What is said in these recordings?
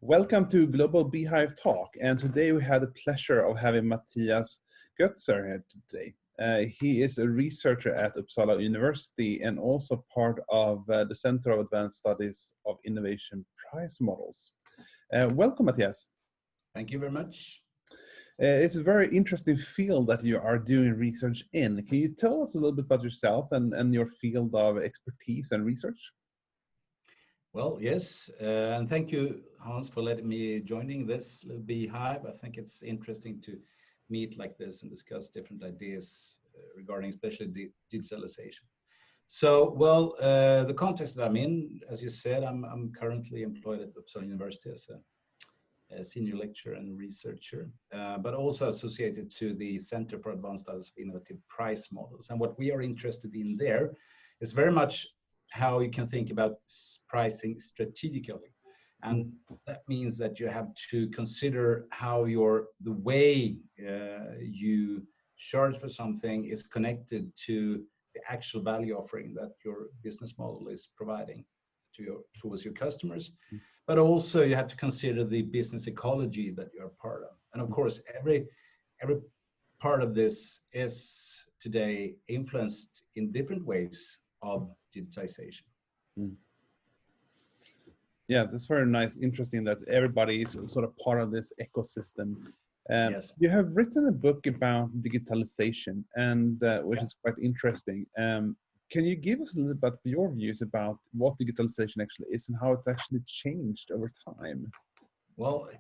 Welcome to Global Beehive Talk, and today we had the pleasure of having Mathias Cöster here today. He is a researcher at Uppsala University and also part of the Center of Advanced Studies of Innovation Price Models. Welcome, Mathias. Thank you very much. It's a very interesting field that you are doing research in. Can you tell us a little bit about yourself and your field of expertise and research? Well, yes, and thank you, Hans, for letting me joining this little beehive. I think it's interesting to meet like this and discuss different ideas regarding especially digitalization. So, well, the context that I'm in, as you said, I'm currently employed at Uppsala University as a senior lecturer and researcher, but also associated to the Center for Advanced Studies of Innovative Price Models. And what we are interested in there is very much how you can think about pricing strategically. And that means that you have to consider how the way you charge for something is connected to the actual value offering that your business model is providing towards your customers. But also you have to consider the business ecology that you're part of. And of course, every part of this is today influenced in different ways of digitization. Yeah, that's very nice. Interesting that everybody is sort of part of this ecosystem. Yes. You have written a book about digitalization, and which is quite interesting. Can you give us a little bit about your views about what digitalization actually is and how it's actually changed over time? Well,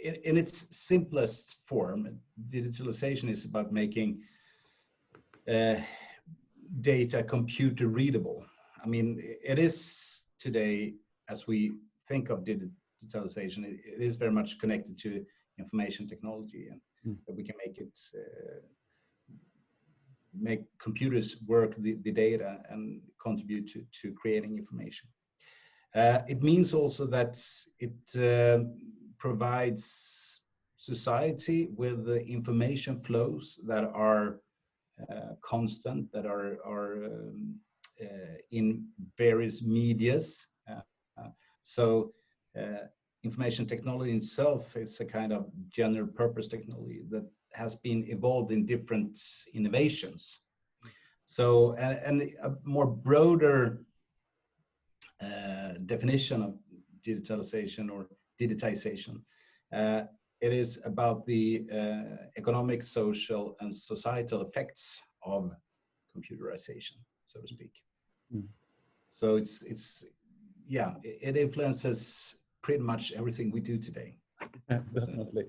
in its simplest form, digitalization is about making data computer readable. I mean, it is today, as we think of digitalization, it is very much connected to information technology, and that we can make computers work the data and contribute to creating information. It means also that it provides society with the information flows that are constant, that are in various medias. So information technology itself is a kind of general purpose technology that has been evolved in different innovations. So, and a more broader definition of digitalization or digitization, it is about the economic, social, and societal effects of computerization, so to speak. So it influences pretty much everything we do today. Definitely.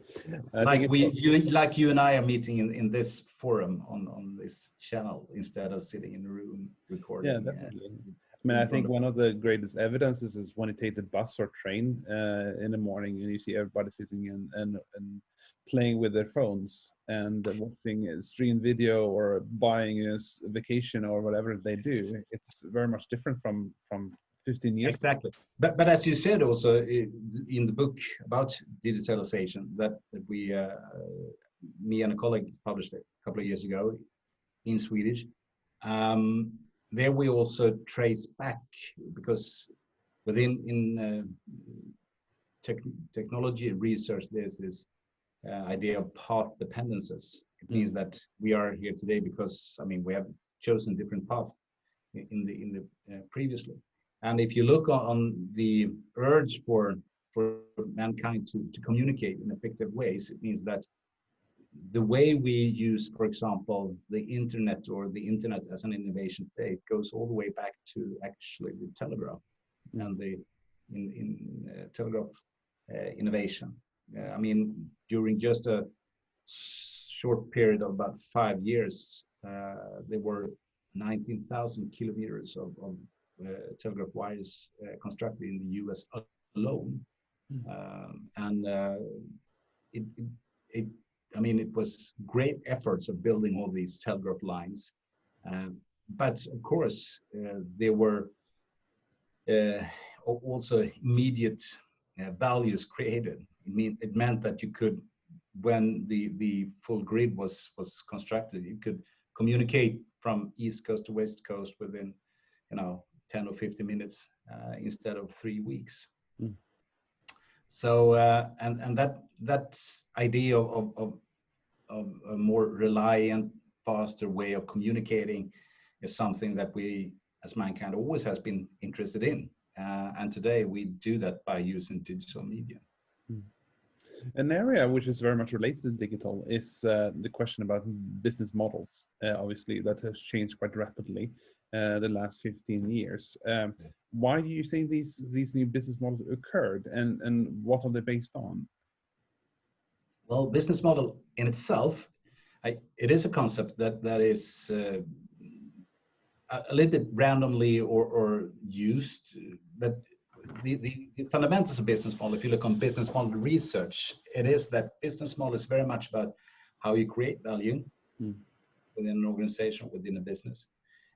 Like you and I are meeting in this forum on this channel instead of sitting in a room recording. Yeah, definitely. I mean, I think one of the greatest evidences is when you take the bus or train in the morning and you see everybody sitting and playing with their phones and watching a stream video or buying a vacation or whatever they do. It's very much different from 15 years. Exactly. But as you said also in the book about digitalization that we, me and a colleague published a couple of years ago in Swedish, there we also trace back, because within technology research there's this idea of path dependencies. It means that we are here today because, I mean, we have chosen different paths in the previously. And if you look on the urge for mankind to communicate in effective ways, it means that the way we use, for example, the internet or the internet as an innovation today goes all the way back to actually the telegraph and the telegraph innovation. I mean, during just a short period of about 5 years, there were 19,000 kilometers of telegraph wires constructed in the US alone. I mean, it was great efforts of building all these telegraph lines. But of course, there were also immediate values created. It meant that you could, when the full grid was constructed, you could communicate from east coast to west coast within, 10 or 15 minutes instead of 3 weeks. Mm. So and that idea of a more reliant, faster way of communicating is something that we as mankind always has been interested in, and today we do that by using digital media. Mm. An area which is very much related to digital is the question about business models. Obviously, that has changed quite rapidly the last 15 years. Why do you think these new business models occurred, and what are they based on? Well, business model in itself, it is a concept that is a little bit randomly or used, but the fundamentals of business model, if you look on business model research, it is that business model is very much about how you create value within an organization, within a business,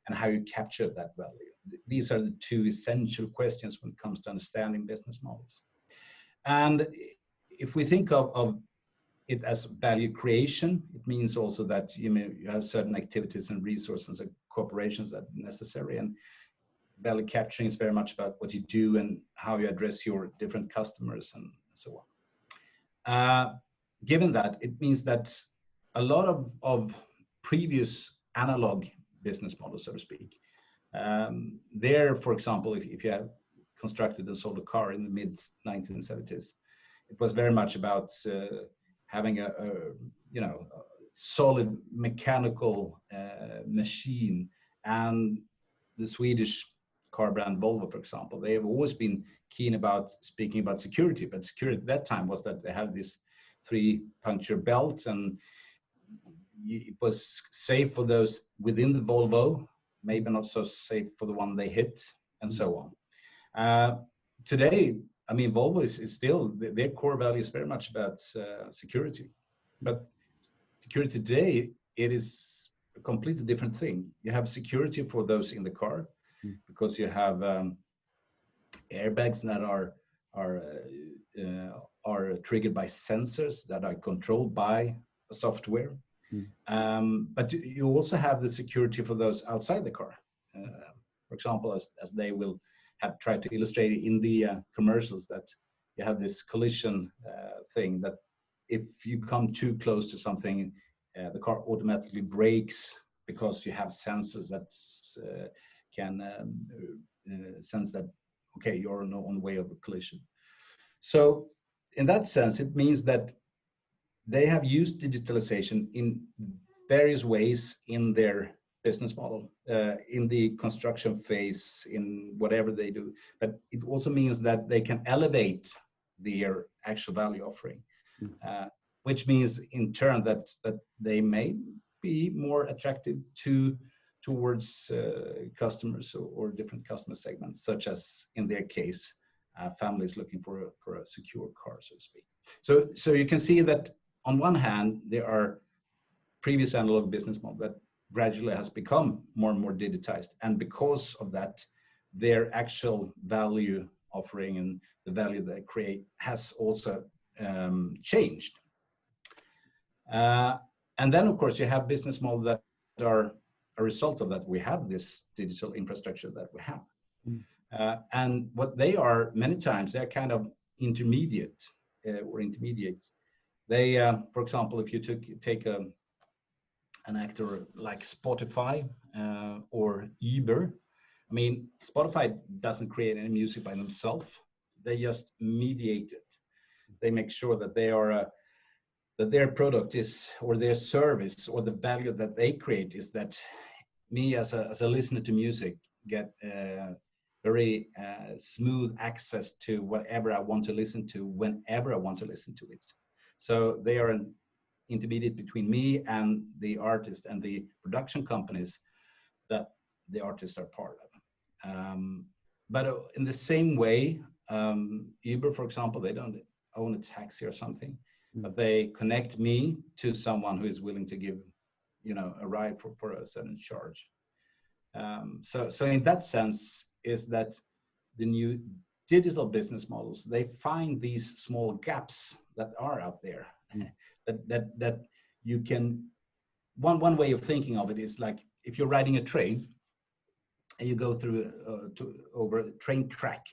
and how you capture that value. These are the two essential questions when it comes to understanding business models. And if we think of it as value creation, it means also that you have certain activities and resources and corporations that are necessary, and value capturing is very much about what you do and how you address your different customers and so on. Given that, it means that a lot of previous analog business models, so to speak, there, for example, if you have constructed and sold a car in the mid 1970s, it was very much about having a solid mechanical machine. And the Swedish car brand Volvo, for example, they have always been keen about speaking about security, but security at that time was that they had these 3 puncture belts, and it was safe for those within the Volvo, maybe not so safe for the one they hit, and so on. Today, I mean, Volvo is still, their core value is very much about security. But security today, it is a completely different thing. You have security for those in the car, because you have airbags that are triggered by sensors that are controlled by a software. But you also have the security for those outside the car. For example, as they will have tried to illustrate in the commercials, that you have this collision thing, that if you come too close to something, the car automatically brakes, because you have sensors that can sense that, okay, you're on the way of a collision. So in that sense, it means that they have used digitalization in various ways in their business model, in the construction phase, in whatever they do. But it also means that they can elevate their actual value offering, which means in turn that they may be more attractive towards customers or different customer segments, such as in their case, families looking for a secure car, so to speak. So you can see that on one hand, there are previous analog business model that gradually has become more and more digitized, and because of that, their actual value offering and the value they create has also changed. And then, of course, you have business models that are a result of that. We have this digital infrastructure that we have. And what they are, many times, they're kind of intermediate. They, for example, if you take an actor like Spotify or Uber, I mean, Spotify doesn't create any music by themselves. They just mediate it. They make sure that they are that their product is, or their service, or the value that they create is that me as a listener to music get very smooth access to whatever I want to listen to whenever I want to listen to it. So they are an intermediate between me and the artist and the production companies that the artists are part of. But in the same way, Uber, for example, they don't own a taxi or something, but they connect me to someone who is willing to give, a ride for a certain charge. So in that sense, is that the new digital business models, they find these small gaps that are out there, that you can, one way of thinking of it is like, if you're riding a train you go through over a train track,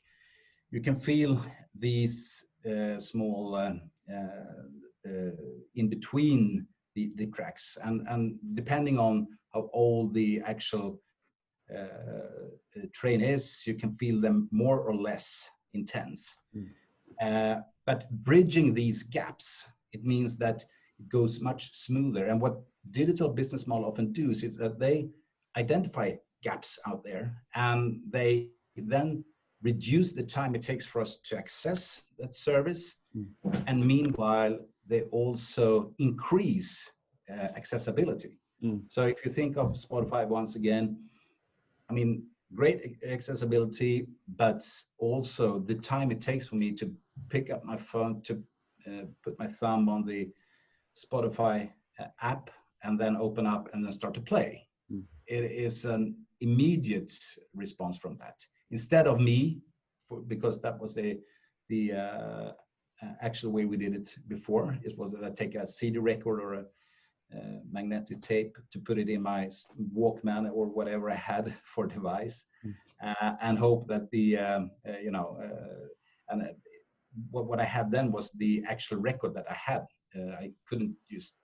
you can feel these small in between the cracks, and depending on how old the actual train is, you can feel them more or less intense. Mm. But bridging these gaps, it means that it goes much smoother. And what digital business model often do is that they identify gaps out there, and they then reduce the time it takes for us to access that service. Mm. And meanwhile, they also increase accessibility. Mm. So if you think of Spotify once again, I mean, great accessibility, but also the time it takes for me to pick up my phone, to put my thumb on the Spotify app and then open up and then start to play. Mm. It is an immediate response from that. Instead of me, because that was the actual way we did it before. It was that I take a CD record or a magnetic tape to put it in my Walkman or whatever I had for device, and hope that the what I had then was the actual record that I had. I couldn't just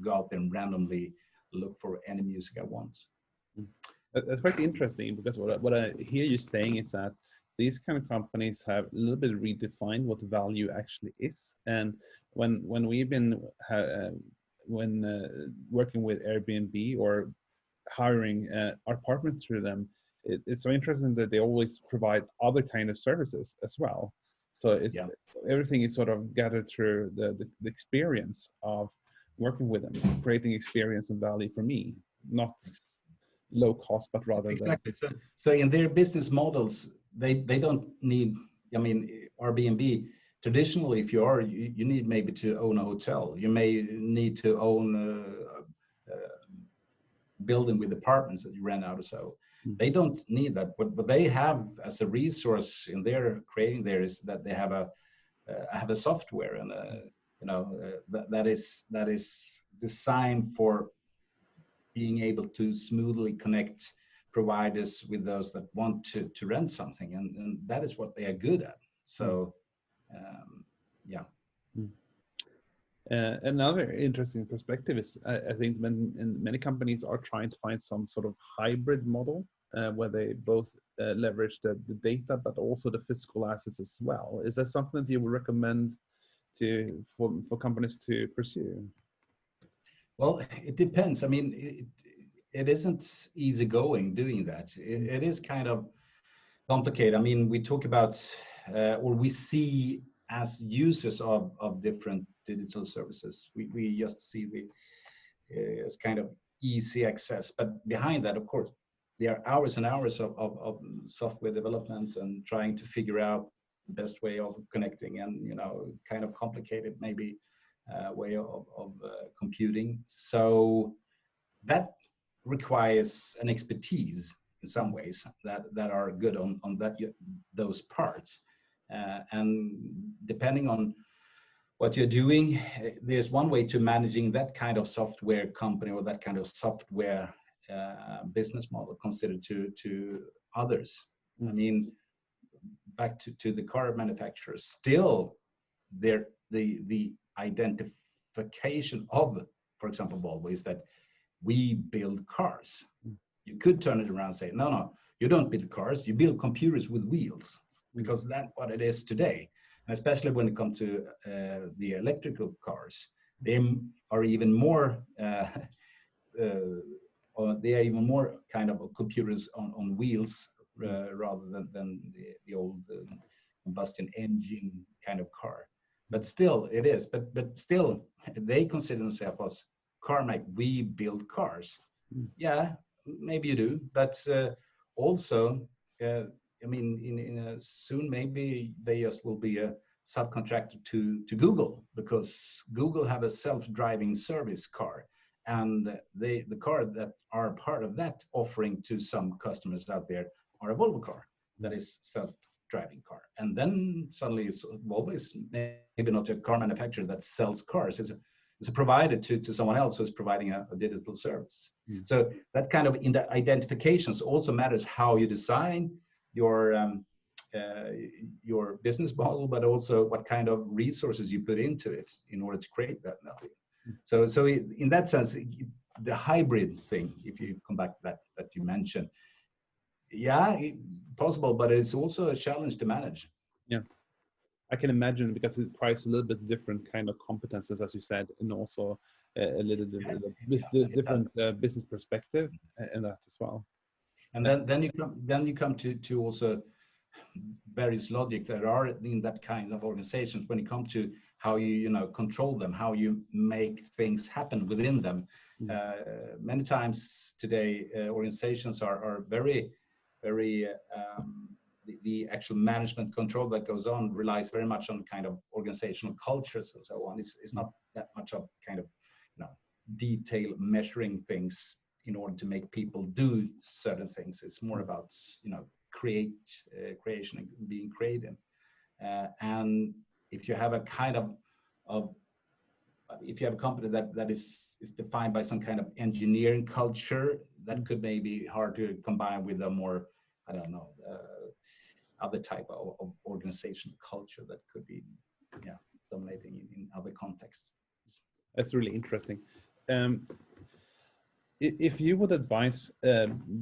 go out there and randomly look for any music I want. That's quite interesting, because what I hear you saying is that these kind of companies have a little bit redefined what value actually is. And when we've been working with Airbnb or hiring our partners through them, it's so interesting that they always provide other kind of services as well. So it's everything is sort of gathered through the experience of working with them, creating experience and value for me, not low cost, but rather exactly. So in their business models, they don't need. I mean, Airbnb traditionally, if you are, you need maybe to own a hotel. You may need to own a building with apartments that you rent out or so. They don't need that. What they have as a resource in their creating there is that they have a software, and that is designed for being able to smoothly connect providers with those that want to rent something, and that is what they are good at. So yeah. Another interesting perspective is I think many companies are trying to find some sort of hybrid model where they both leverage the data but also the physical assets as well. Is that something that you would recommend for companies to pursue? Well, it depends. I mean, it isn't easy going doing that. It is kind of complicated. I mean, we talk about or we see as users of different digital services, we just see it's kind of easy access. But behind that, of course, there are hours and hours of software development and trying to figure out the best way of connecting, and kind of complicated maybe way of computing. So that requires an expertise in some ways that are good on those parts. And depending on what you're doing, there's one way to managing that kind of software company or that kind of software business model considered to others. I mean, back to the car manufacturers, still the identification of, for example, Volvo is that we build cars. You could turn it around and say, no, you don't build cars, you build computers with wheels, because that's what it is today. And especially when it comes to the electrical cars, they are even more kind of computers on wheels rather than the old combustion engine kind of car. But still, it is. But still, they consider themselves as car make. We build cars. Yeah, maybe you do, but also, I mean, in soon maybe they just will be a subcontractor to Google, because Google have a self-driving service car, and the car that are part of that offering to some customers out there are a Volvo car that is self-driving car. And then suddenly Volvo is maybe not a car manufacturer that sells cars. it's a provider to someone else who's providing a digital service. Mm. So that kind of in the identifications also matters how you design your business model, but also what kind of resources you put into it in order to create that value. So in that sense, the hybrid thing, if you come back to that you mentioned, yeah, possible, but it's also a challenge to manage. Yeah, I can imagine, because it requires a little bit different kind of competences, as you said, and also a little different business perspective in that as well. And then you come to also various logics that are in that kind of organizations when it comes to how you control them, how you make things happen within them. Many times today, organizations are very the actual management control that goes on relies very much on kind of organizational cultures and so on. It's not that much of kind of detail measuring things in order to make people do certain things. It's more about creation and being creative. And if you have a kind of if you have a company that is defined by some kind of engineering culture, that could maybe hard to combine with a more, I don't know, other type of organizational culture that could be dominating in other contexts. That's really interesting. If you would advise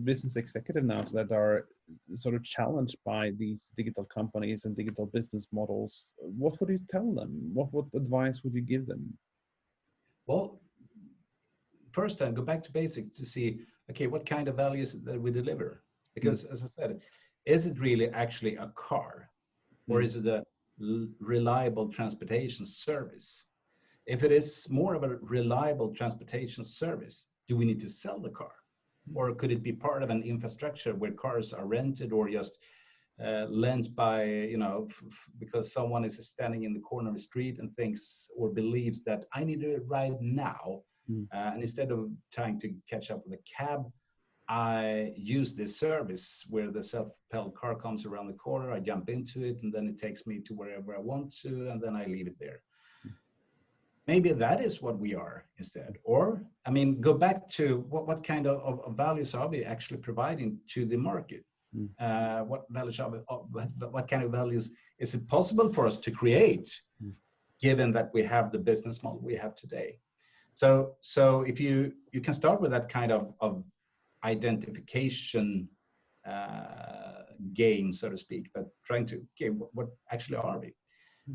business executives now that are sort of challenged by these digital companies and digital business models, what would you tell them? What advice would you give them? Well, first time, go back to basics to see, okay, what kind of values that we deliver? Because as I said, is it really actually a car, or is it a reliable transportation service? If it is more of a reliable transportation service, do we need to sell the car? Or could it be part of an infrastructure where cars are rented or just lent by, because someone is standing in the corner of the street and thinks or believes that I need a ride now. And instead of trying to catch up with a cab, I use this service where the self-propelled car comes around the corner, I jump into it, and then it takes me to wherever I want to, and then I leave it there. Maybe that is what we are instead. Or, I mean, go back to what kind of values are we actually providing to the market? What values what kind of values is it possible for us to create, given that we have the business model we have today? So if you can start with that kind of identification game, so to speak, that trying to, okay, what actually are we?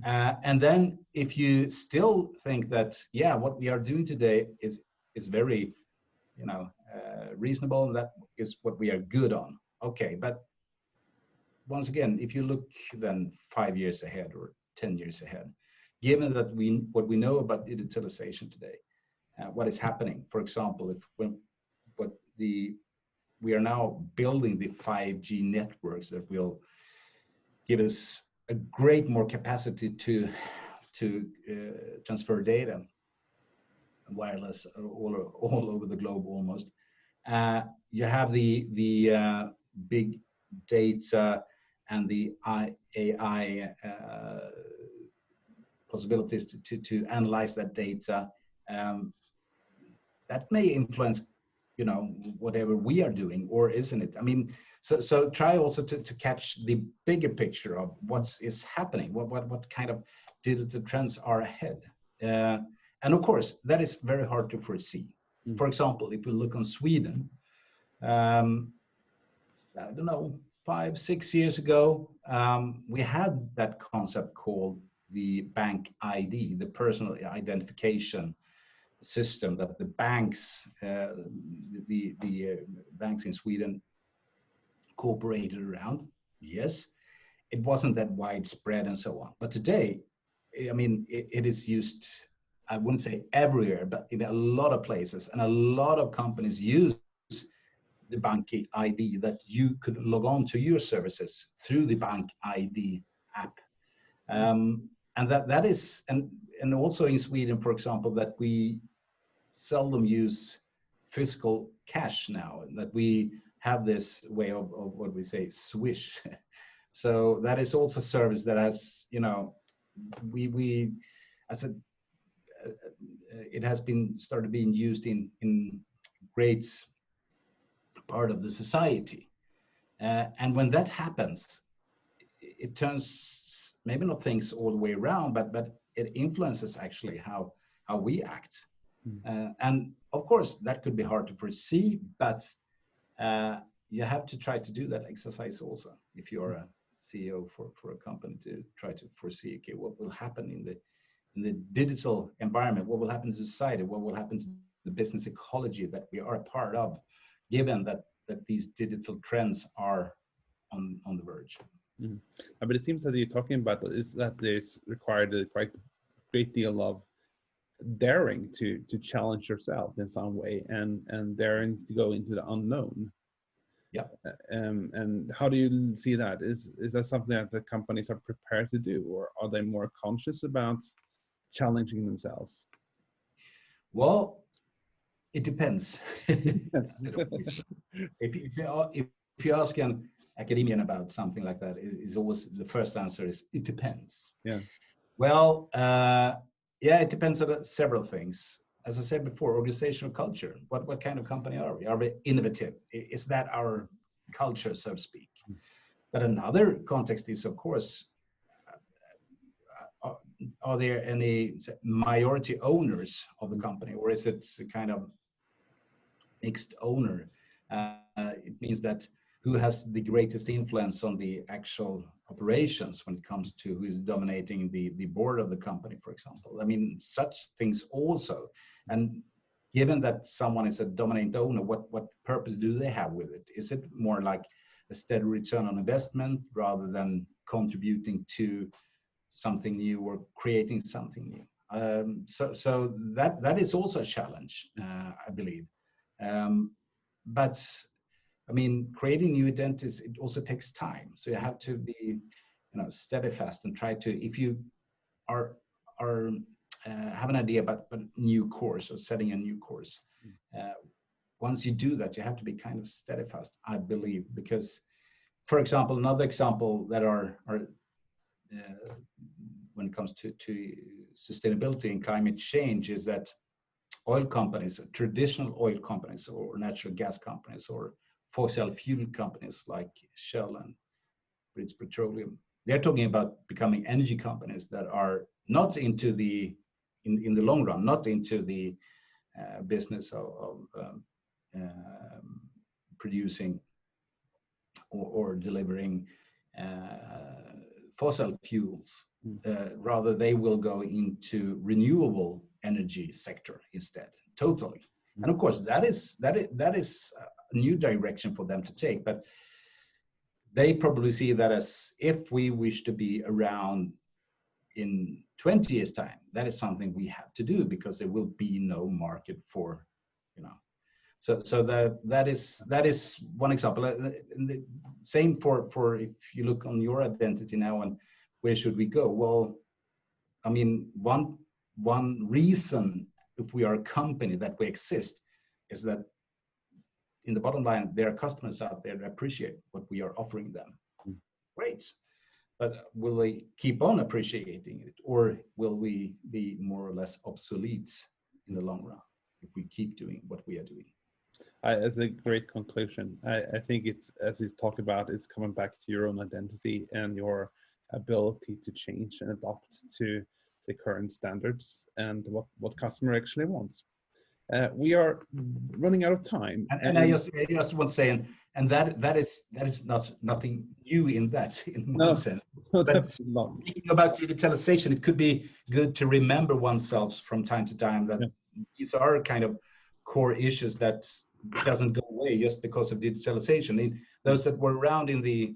And then if you still think that, yeah, what we are doing today is very, reasonable, and that is what we are good on. Okay, but once again, if you look then 5 years ahead or 10 years ahead, given that what we know about digitalization today, what is happening, for example, we are now building the 5G networks that will give us a great more capacity to transfer data, wireless all over the globe almost. You have the big data and the AI possibilities to analyze that data. That may influence, whatever we are doing, or isn't it? I mean, so try also to catch the bigger picture of what is happening, what kind of digital trends are ahead. And of course, that is very hard to foresee. For example, if we look on Sweden, I don't know, 5-6 years ago, we had that concept called the bank ID, the personal identification system that the banks, the banks in Sweden cooperated around. Yes, it wasn't that widespread and so on. But today, I mean, it is used, I wouldn't say everywhere, but in a lot of places, and a lot of companies use the bank ID that you could log on to your services through the bank ID app. And that is, and also in Sweden, for example, that we seldom use physical cash now, and that we have this way of what we say, swish. So that is also a service that has, we as a it has been started being used in great part of the society. And when that happens, it turns maybe not things all the way around, but it influences actually how we act. And of course, that could be hard to foresee, but you have to try to do that exercise also if you're a CEO for a company, to try to foresee, okay, what will happen in the digital environment, what will happen to society, what will happen to the business ecology that we are a part of, given that these digital trends are on the verge. But it seems that you're talking about is that there's required a quite great deal of daring to challenge yourself in some way, and daring to go into the unknown. Yeah. And how do you see that? Is that something that the companies are prepared to do, or are they more conscious about challenging themselves? Well, it depends. Yes. If you ask an academician about something like that, is always the first answer is it depends. Yeah. Well, yeah, it depends on several things. As I said before, organizational culture. What kind of company are we? Are we innovative? Is that our culture, so to speak? But another context is, of course, are there any majority owners of the company, or is it a kind of mixed owner? It means that who has the greatest influence on the actual operations when it comes to who is dominating the board of the company, for example. I mean, such things also. And given that someone is a dominant owner, what purpose do they have with it? Is it more like a steady return on investment rather than contributing to something new or creating something new? So that is also a challenge, I believe. But I mean, creating new identities, it also takes time. So you have to be, steadfast and try to, if you are have an idea about a new course or setting a new course, once you do that, you have to be kind of steadfast, I believe, because, for example, another example that are when it comes to sustainability and climate change is that oil companies, traditional oil companies or natural gas companies or fossil fuel companies like Shell and British Petroleum, they're talking about becoming energy companies that are not into the, in the long run, not into the business of producing or delivering fossil fuels. Rather, they will go into renewable energy sector instead, totally. And of course, that is a new direction for them to take. But they probably see that as, if we wish to be around in 20 years' time, that is something we have to do, because there will be no market for, So that is one example. And the same for if you look on your identity now and where should we go? Well, I mean, one reason, if we are a company, that we exist is that in the bottom line, there are customers out there that appreciate what we are offering them. Great. But will they keep on appreciating it, or will we be more or less obsolete in the long run if we keep doing what we are doing? That's a great conclusion. I think it's, as you talk about, it's coming back to your own identity and your ability to change and adapt to the current standards and what customer actually wants. We are running out of time, and I just want to say, and that is not nothing new in one sense. But speaking about digitalization, it could be good to remember oneself from time to time that these are kind of core issues that doesn't go away just because of digitalization. Those that were around in the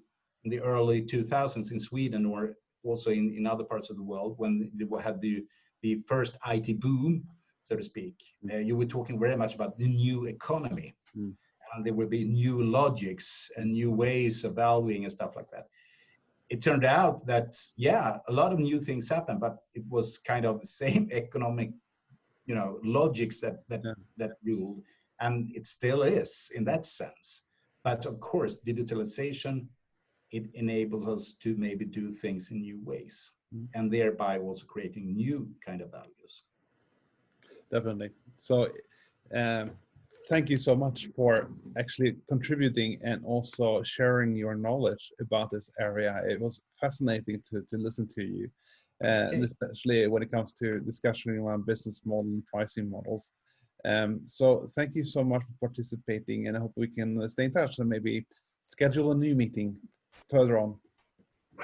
early 2000s in Sweden, or also in other parts of the world, when they had the first IT boom, so to speak, you were talking very much about the new economy, and there would be new logics and new ways of valuing and stuff like that. It turned out that, a lot of new things happened, but it was kind of the same economic, logics that ruled, and it still is in that sense. But of course, digitalization, it enables us to maybe do things in new ways, and thereby also creating new kind of values. definitely. So, um, thank you so much for actually contributing and also sharing your knowledge about this area. It was fascinating to listen to you, and Okay. especially when it comes to discussion around business model and pricing models. So, thank you so much for participating, and I hope we can stay in touch and maybe schedule a new meeting further on.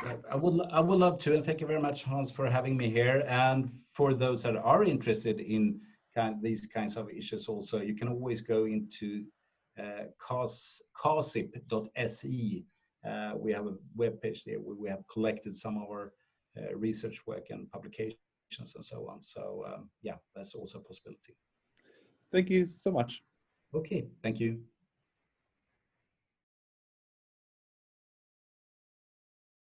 Yeah, I would love to, and thank you very much, Hans, for having me here. And for those that are interested in these kinds of issues, also, you can always go into casip.se. We have a web page there where we have collected some of our research work and publications and so on. So yeah, that's also a possibility. Thank you so much. Okay, thank you.